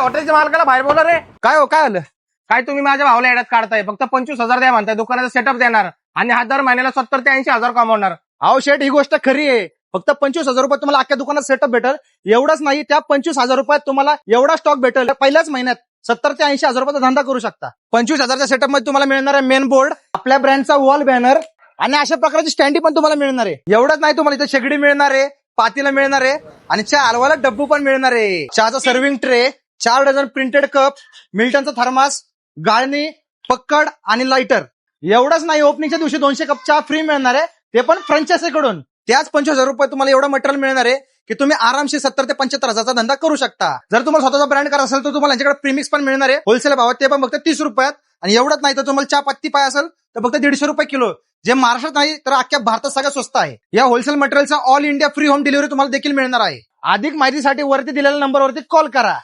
हॉटेलच्या मालकाला बाहेर बोला रे. काय हो, काय आलं? काय तुम्ही माझ्या भावाला येड्यात काढताय? फक्त 25,000 द्या म्हणताय, दुकानाचा सेटअप देणार आणि हा दर महिन्याला 70 ते 80,000 कमावणार. अहो शेठ, ही गोष्ट खरी आहे. फक्त 25,000 रुपये तुम्हाला अख्ख्या दुकानात सेटअप भेटेल. एवढंच नाही, त्या 25,000 रुपयात तुम्हाला एवढा स्टॉक भेटेल. पहिल्याच महिन्यात 70 ते 80,000 रुपयाचा धंदा करू शकता. 25,000च्या सेटअप मध्ये तुम्हाला मिळणार आहे मेन बोर्ड, आपल्या ब्रँडचा वॉल बॅनर आणि अशा प्रकारची स्टँडी पण तुम्हाला मिळणार आहे. एवढंच नाही, तुम्हाला इथे शेगडी मिळणार आहे, पातीला मिळणार आहे आणि चहा हलवायला डब्बू पण मिळणार आहे. चहाचा serving tray, 4 dozen printed cup, मिल्टनचा थर्मास, गाळणी, पक्कड आणि लाइटर. एवढंच नाही, ओपनिंगच्या दिवशी 200 कप चहा फ्री मिळणार आहे, ते पण फ्रँचायझीकडून. त्याच 25,000 रुपये तुम्हाला एवढं मटेरियल मिळणार आहे की तुम्ही आरामशीर 70 ते 75,000चा धंदा करू शकता. जर तुम्हाला स्वतःचा ब्रँड करायचा असेल तर तुम्हाला यांच्याकडे प्रीमिक्स पण मिळणार आहे होलसेल भावात, ते पण फक्त 30 रुपयात. आणि एवढंच नाही, तर तुम्हाला चहा पत्ती पाय असेल तर फक्त 150 रुपये किलो, जे महाराष्ट्रात नाही तर अख्ख्या भारतात सगळ्यात स्वस्त आहे. या होलसेल मटेरियलचा all India free home delivery तुम्हाला देखील मिळणार आहे. अधिक माहितीसाठी वरती दिलेल्या नंबरवरती कॉल करा.